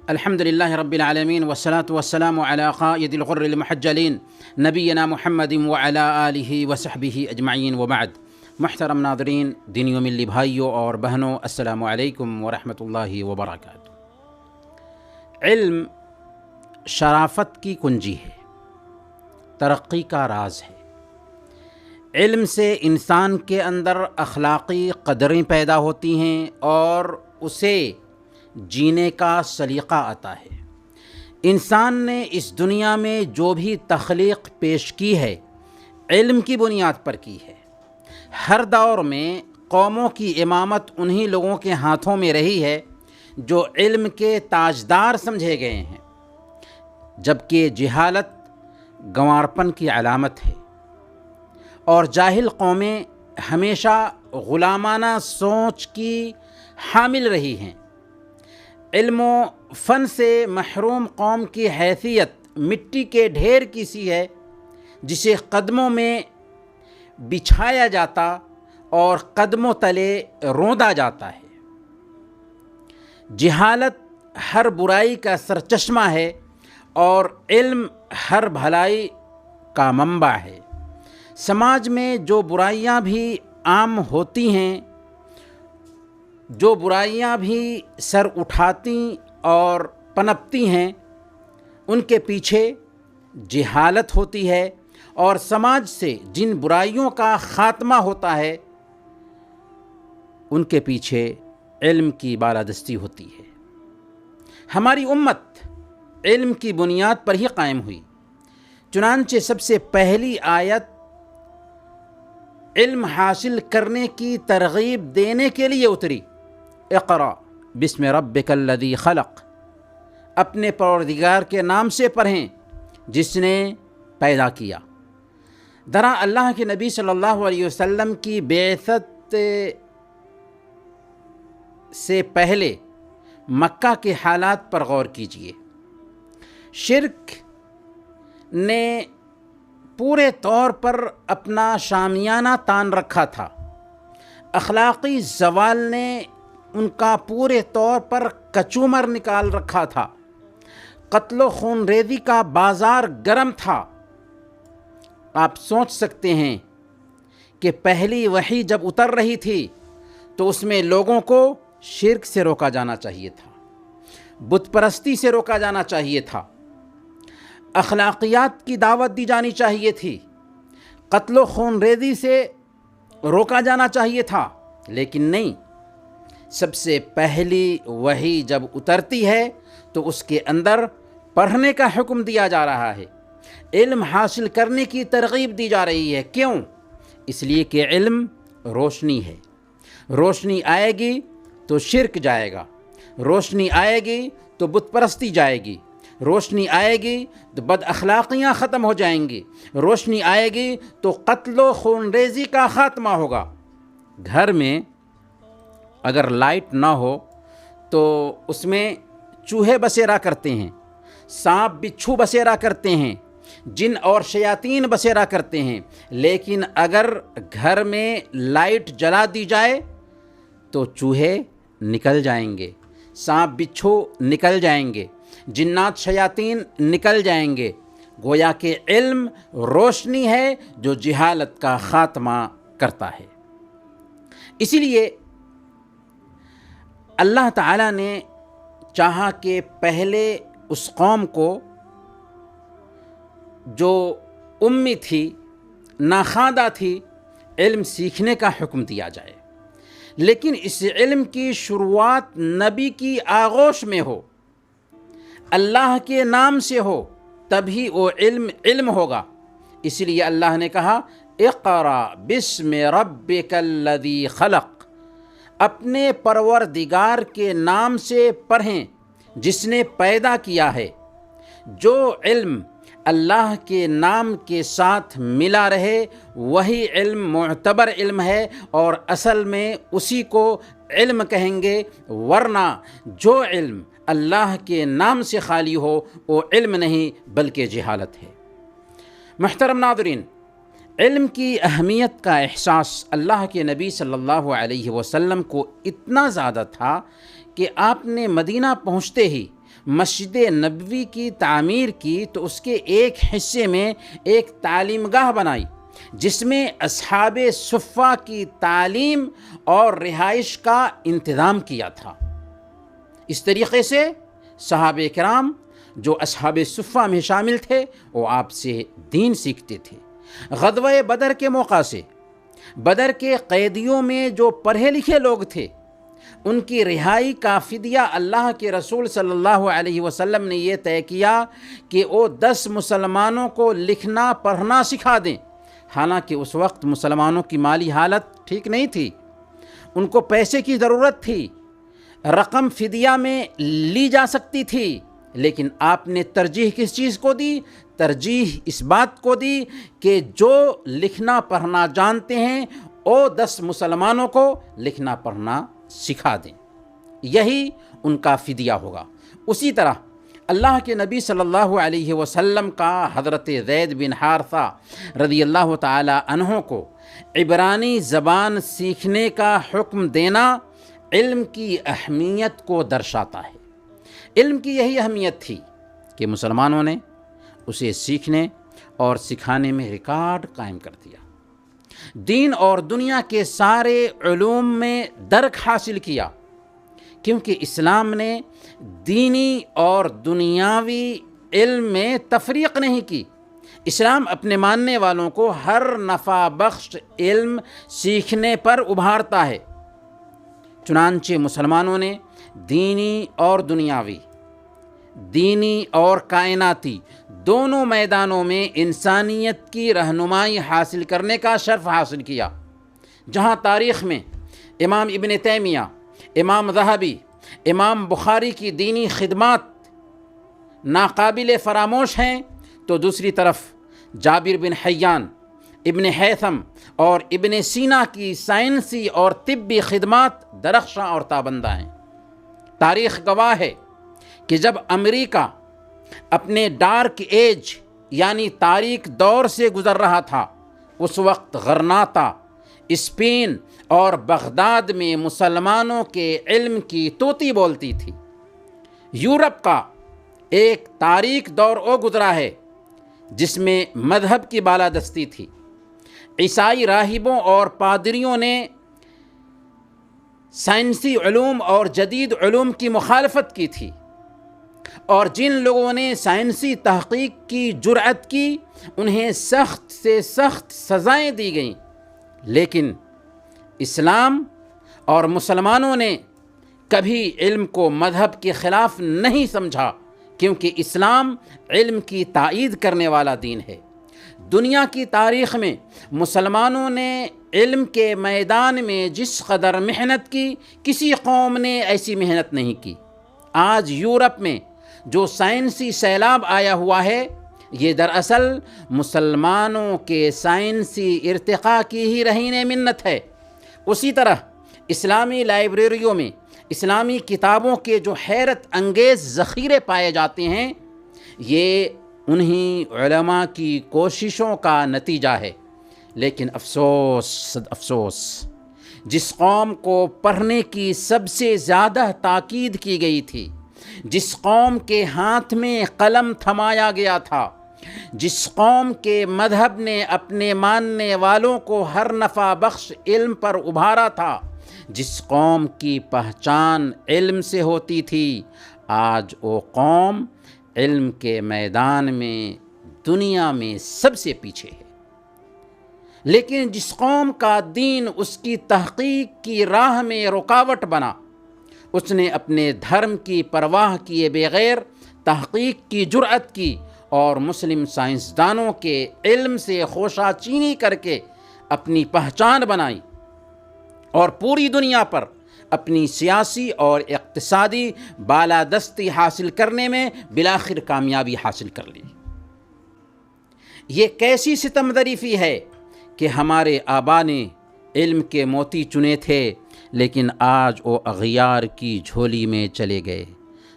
الحمد لله رب العالمين والصلاة والسلام على قائد الغر المحجلين نبينا محمد وعلى آلہ وصحبہ اجمعین وبعد۔ محترم ناظرین، دینیوں ملی بھائیوں اور بہنوں، السلام علیکم ورحمۃ اللہ وبرکاتہ۔ علم شرافت کی کنجی ہے، ترقی کا راز ہے۔ علم سے انسان کے اندر اخلاقی قدریں پیدا ہوتی ہیں اور اسے جینے کا سلیقہ آتا ہے۔ انسان نے اس دنیا میں جو بھی تخلیق پیش کی ہے، علم کی بنیاد پر کی ہے۔ ہر دور میں قوموں کی امامت انہی لوگوں کے ہاتھوں میں رہی ہے جو علم کے تاجدار سمجھے گئے ہیں، جبکہ جہالت گنوارپن کی علامت ہے اور جاہل قومیں ہمیشہ غلامانہ سوچ کی حامل رہی ہیں۔ علم و فن سے محروم قوم کی حیثیت مٹی کے ڈھیر کی سی ہے، جسے قدموں میں بچھایا جاتا اور قدموں تلے روندا جاتا ہے۔ جہالت ہر برائی کا سرچشمہ ہے اور علم ہر بھلائی کا منبع ہے۔ سماج میں جو برائیاں بھی عام ہوتی ہیں، جو برائیاں بھی سر اٹھاتی اور پنپتی ہیں، ان کے پیچھے جہالت ہوتی ہے، اور سماج سے جن برائیوں کا خاتمہ ہوتا ہے ان کے پیچھے علم کی بالادستی ہوتی ہے۔ ہماری امت علم کی بنیاد پر ہی قائم ہوئی، چنانچہ سب سے پہلی آیت علم حاصل کرنے کی ترغیب دینے کے لیے اتری۔ اقرأ بسم ربک الذی خلق، اپنے پروردگار کے نام سے پڑھیں جس نے پیدا کیا۔ درا اللہ کے نبی صلی اللہ علیہ وسلم کی بعثت سے پہلے مکہ کے حالات پر غور کیجیے۔ شرک نے پورے طور پر اپنا شامیانہ تان رکھا تھا، اخلاقی زوال نے ان کا پورے طور پر کچومر نکال رکھا تھا، قتل و خون ریزی کا بازار گرم تھا۔ آپ سوچ سکتے ہیں کہ پہلی وحی جب اتر رہی تھی تو اس میں لوگوں کو شرک سے روکا جانا چاہیے تھا، بت پرستی سے روکا جانا چاہیے تھا، اخلاقیات کی دعوت دی جانی چاہیے تھی، قتل و خون ریزی سے روکا جانا چاہیے تھا، لیکن نہیں۔ سب سے پہلی وحی جب اترتی ہے تو اس کے اندر پڑھنے کا حکم دیا جا رہا ہے، علم حاصل کرنے کی ترغیب دی جا رہی ہے۔ کیوں؟ اس لیے کہ علم روشنی ہے، روشنی آئے گی تو شرک جائے گا، روشنی آئے گی تو بت پرستی جائے گی، روشنی آئے گی تو بد اخلاقیاں ختم ہو جائیں گی، روشنی آئے گی تو قتل و خون ریزی کا خاتمہ ہوگا۔ گھر میں اگر لائٹ نہ ہو تو اس میں چوہے بسیرا کرتے ہیں، سانپ بچھو بسیرا کرتے ہیں، جن اور شیاطین بسیرا کرتے ہیں، لیکن اگر گھر میں لائٹ جلا دی جائے تو چوہے نکل جائیں گے، سانپ بچھو نکل جائیں گے، جنات شیاطین نکل جائیں گے۔ گویا کہ علم روشنی ہے جو جہالت کا خاتمہ کرتا ہے۔ اسی لیے اللہ تعالیٰ نے چاہا کہ پہلے اس قوم کو جو امی تھی، ناخواندہ تھی، علم سیکھنے کا حکم دیا جائے، لیکن اس علم کی شروعات نبی کی آغوش میں ہو، اللہ کے نام سے ہو، تبھی وہ علم ہوگا۔ اس لیے اللہ نے کہا اقرأ بسم ربک الذی خلق، اپنے پروردگار کے نام سے پڑھیں جس نے پیدا کیا ہے۔ جو علم اللہ کے نام کے ساتھ ملا رہے وہی علم معتبر علم ہے، اور اصل میں اسی کو علم کہیں گے، ورنہ جو علم اللہ کے نام سے خالی ہو وہ علم نہیں بلکہ جہالت ہے۔ محترم ناظرین، علم کی اہمیت کا احساس اللہ کے نبی صلی اللہ علیہ وسلم کو اتنا زیادہ تھا کہ آپ نے مدینہ پہنچتے ہی مسجد نبوی کی تعمیر کی تو اس کے ایک حصے میں ایک تعلیم گاہ بنائی جس میں اصحاب صفہ کی تعلیم اور رہائش کا انتظام کیا تھا۔ اس طریقے سے صحابہ کرام جو اصحاب صفہ میں شامل تھے وہ آپ سے دین سیکھتے تھے۔ غزوہ بدر کے موقع سے بدر کے قیدیوں میں جو پڑھے لکھے لوگ تھے ان کی رہائی کا فدیہ اللہ کے رسول صلی اللہ علیہ وسلم نے یہ طے کیا کہ وہ 10 مسلمانوں کو لکھنا پڑھنا سکھا دیں۔ حالانکہ اس وقت مسلمانوں کی مالی حالت ٹھیک نہیں تھی، ان کو پیسے کی ضرورت تھی، رقم فدیہ میں لی جا سکتی تھی، لیکن آپ نے ترجیح کس چیز کو دی؟ ترجیح اس بات کو دی کہ جو لکھنا پڑھنا جانتے ہیں وہ 10 مسلمانوں کو لکھنا پڑھنا سکھا دیں، یہی ان کا فدیہ ہوگا۔ اسی طرح اللہ کے نبی صلی اللہ علیہ وسلم کا حضرت زید بن حارثہ رضی اللہ تعالی عنہ کو عبرانی زبان سیکھنے کا حکم دینا علم کی اہمیت کو درشاتا ہے۔ علم کی یہی اہمیت تھی کہ مسلمانوں نے اسے سیکھنے اور سکھانے میں ریکارڈ قائم کر دیا۔ دین اور دنیا کے سارے علوم میں درک حاصل کیا، کیونکہ اسلام نے دینی اور دنیاوی علم میں تفریق نہیں کی۔ اسلام اپنے ماننے والوں کو ہر نفع بخش علم سیکھنے پر ابھارتا ہے۔ چنانچہ مسلمانوں نے دینی اور دنیاوی، دینی اور کائناتی دونوں میدانوں میں انسانیت کی رہنمائی حاصل کرنے کا شرف حاصل کیا۔ جہاں تاریخ میں امام ابن تیمیہ، امام ذہبی، امام بخاری کی دینی خدمات ناقابل فراموش ہیں، تو دوسری طرف جابر بن حیان، ابن حیثم اور ابن سینا کی سائنسی اور طبی خدمات درخشاں اور تابندہ ہیں۔ تاریخ گواہ ہے کہ جب امریکہ اپنے ڈارک ایج یعنی تاریک دور سے گزر رہا تھا، اس وقت غرناطہ، اسپین اور بغداد میں مسلمانوں کے علم کی طوطی بولتی تھی۔ یورپ کا ایک تاریک دور او گزرا ہے جس میں مذہب کی بالادستی تھی۔ عیسائی راہبوں اور پادریوں نے سائنسی علوم اور جدید علوم کی مخالفت کی تھی، اور جن لوگوں نے سائنسی تحقیق کی جرأت کی انہیں سخت سے سخت سزائیں دی گئیں، لیکن اسلام اور مسلمانوں نے کبھی علم کو مذہب کے خلاف نہیں سمجھا، کیونکہ اسلام علم کی تائید کرنے والا دین ہے۔ دنیا کی تاریخ میں مسلمانوں نے علم کے میدان میں جس قدر محنت کی، کسی قوم نے ایسی محنت نہیں کی۔ آج یورپ میں جو سائنسی سیلاب آیا ہوا ہے، یہ دراصل مسلمانوں کے سائنسی ارتقاء کی ہی رہین منت ہے۔ اسی طرح اسلامی لائبریریوں میں اسلامی کتابوں کے جو حیرت انگیز ذخیرے پائے جاتے ہیں، یہ انہی علماء کی کوششوں کا نتیجہ ہے۔ لیکن افسوس صد افسوس، جس قوم کو پڑھنے کی سب سے زیادہ تاکید کی گئی تھی، جس قوم کے ہاتھ میں قلم تھمایا گیا تھا، جس قوم کے مذہب نے اپنے ماننے والوں کو ہر نفع بخش علم پر ابھارا تھا، جس قوم کی پہچان علم سے ہوتی تھی، آج وہ قوم علم کے میدان میں دنیا میں سب سے پیچھے ہے۔ لیکن جس قوم کا دین اس کی تحقیق کی راہ میں رکاوٹ بنا، اس نے اپنے دھرم کی پرواہ کیے بغیر تحقیق کی جرأت کی اور مسلم سائنسدانوں کے علم سے خوشہ چینی کر کے اپنی پہچان بنائی، اور پوری دنیا پر اپنی سیاسی اور اقتصادی بالادستی حاصل کرنے میں بالآخر کامیابی حاصل کر لی۔ یہ کیسی ستم ظریفی ہے کہ ہمارے آبا نے علم کے موتی چنے تھے، لیکن آج وہ اغیار کی جھولی میں چلے گئے۔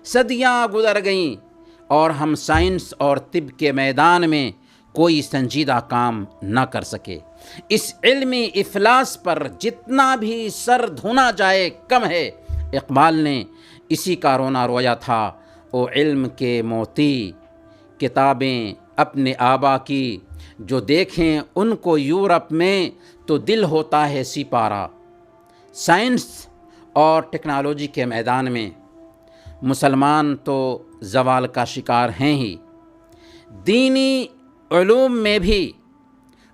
صدیاں گزر گئیں اور ہم سائنس اور طب کے میدان میں کوئی سنجیدہ کام نہ کر سکے۔ اس علمی افلاس پر جتنا بھی سر دھونا جائے کم ہے۔ اقبال نے اسی کا رونا رویا تھا، او علم کے موتی، کتابیں اپنے آبا کی، جو دیکھیں ان کو یورپ میں تو دل ہوتا ہے سپارہ۔ سائنس اور ٹیکنالوجی کے میدان میں مسلمان تو زوال کا شکار ہیں ہی، دینی علوم میں بھی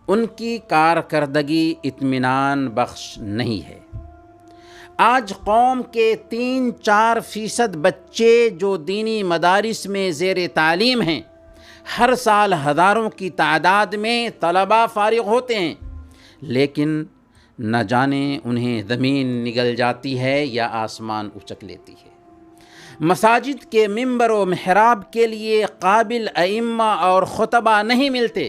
ان کی کارکردگی اطمینان بخش نہیں ہے۔ آج قوم کے 3-4% بچے جو دینی مدارس میں زیر تعلیم ہیں، ہر سال ہزاروں کی تعداد میں طلباء فارغ ہوتے ہیں، لیکن نہ جانے انہیں زمین نگل جاتی ہے یا آسمان اچک لیتی ہے۔ مساجد کے ممبر و محراب کے لیے قابل ائمہ اور خطبہ نہیں ملتے،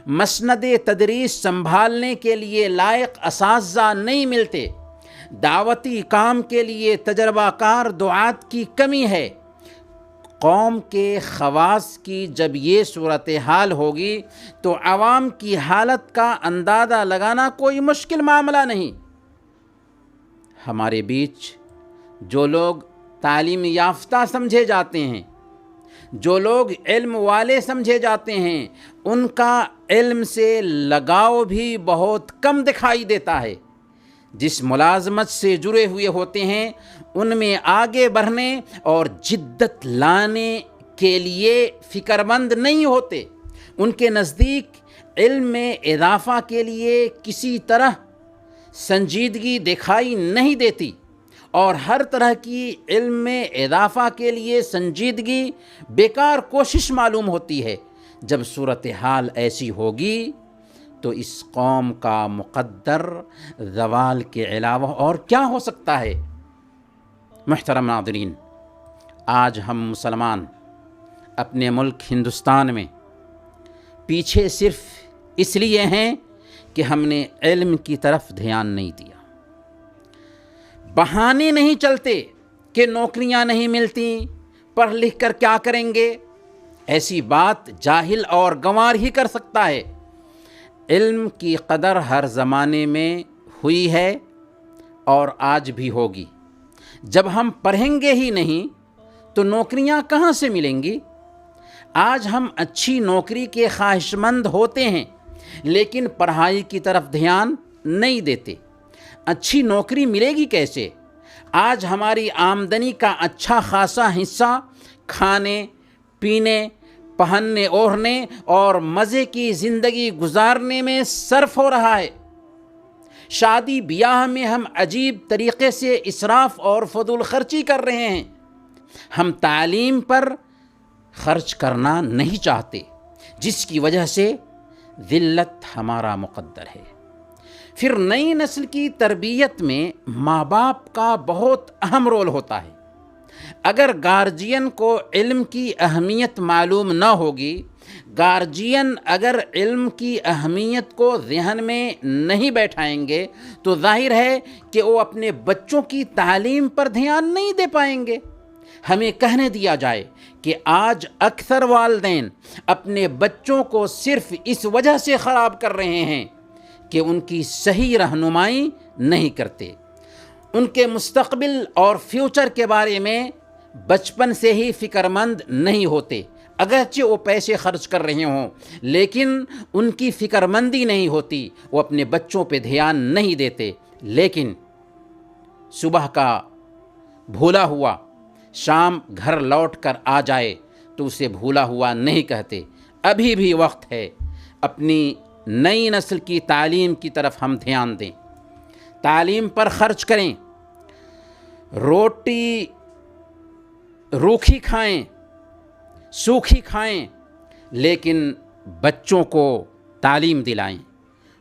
مسند تدریس سنبھالنے کے لیے لائق اساتذہ نہیں ملتے، دعوتی کام کے لیے تجربہ کار دعات کی کمی ہے۔ قوم کے خواص کی جب یہ صورتحال ہوگی تو عوام کی حالت کا اندازہ لگانا کوئی مشکل معاملہ نہیں۔ ہمارے بیچ جو لوگ تعلیم یافتہ سمجھے جاتے ہیں، جو لوگ علم والے سمجھے جاتے ہیں، ان کا علم سے لگاؤ بھی بہت کم دکھائی دیتا ہے۔ جس ملازمت سے جڑے ہوئے ہوتے ہیں ان میں آگے بڑھنے اور جدت لانے کے لیے فکر مند نہیں ہوتے۔ ان کے نزدیک علم میں اضافہ کے لیے کسی طرح سنجیدگی دکھائی نہیں دیتی، اور ہر طرح کی علم میں اضافہ کے لیے سنجیدگی بیکار کوشش معلوم ہوتی ہے۔ جب صورتحال ایسی ہوگی تو اس قوم کا مقدر زوال کے علاوہ اور کیا ہو سکتا ہے؟ محترم ناظرین، آج ہم مسلمان اپنے ملک ہندوستان میں پیچھے صرف اس لیے ہیں کہ ہم نے علم کی طرف دھیان نہیں دیا۔ بہانے نہیں چلتے کہ نوکریاں نہیں ملتی، پڑھ لکھ کر کیا کریں گے، ایسی بات جاہل اور گنوار ہی کر سکتا ہے۔ علم کی قدر ہر زمانے میں ہوئی ہے اور آج بھی ہوگی۔ جب ہم پڑھیں گے ہی نہیں تو نوکریاں کہاں سے ملیں گی؟ آج ہم اچھی نوکری کے خواہش مند ہوتے ہیں لیکن پڑھائی کی طرف دھیان نہیں دیتے۔ اچھی نوکری ملے گی کیسے؟ آج ہماری آمدنی کا اچھا خاصا حصہ کھانے، پینے، پہننے اوڑھنے اور مزے کی زندگی گزارنے میں صرف ہو رہا ہے۔ شادی بیاہ میں ہم عجیب طریقے سے اسراف اور فضول خرچی کر رہے ہیں۔ ہم تعلیم پر خرچ کرنا نہیں چاہتے، جس کی وجہ سے ذلت ہمارا مقدر ہے۔ پھر نئی نسل کی تربیت میں ماں باپ کا بہت اہم رول ہوتا ہے۔ اگر گارجین کو علم کی اہمیت معلوم نہ ہوگی، گارجین اگر علم کی اہمیت کو ذہن میں نہیں بیٹھائیں گے تو ظاہر ہے کہ وہ اپنے بچوں کی تعلیم پر دھیان نہیں دے پائیں گے۔ ہمیں کہنے دیا جائے کہ آج اکثر والدین اپنے بچوں کو صرف اس وجہ سے خراب کر رہے ہیں کہ ان کی صحیح رہنمائی نہیں کرتے، ان کے مستقبل اور فیوچر کے بارے میں بچپن سے ہی فکر مند نہیں ہوتے۔ اگرچہ وہ پیسے خرچ کر رہے ہوں لیکن ان کی فکر مندی نہیں ہوتی، وہ اپنے بچوں پہ دھیان نہیں دیتے۔ لیکن صبح کا بھولا ہوا شام گھر لوٹ کر آ جائے تو اسے بھولا ہوا نہیں کہتے۔ ابھی بھی وقت ہے، اپنی نئی نسل کی تعلیم کی طرف ہم دھیان دیں، تعلیم پر خرچ کریں، روٹی روکھی کھائیں، سوکھی کھائیں، لیکن بچوں کو تعلیم دلائیں،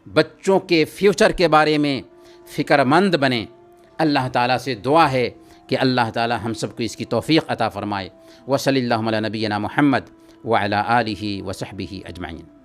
بچوں کے فیوچر کے بارے میں فکر مند بنیں۔ اللہ تعالیٰ سے دعا ہے کہ اللہ تعالیٰ ہم سب کو اس کی توفیق عطا فرمائے۔ وصلی اللہ علی نبینا محمد وعلی آلہ وصحبہ اجمعین۔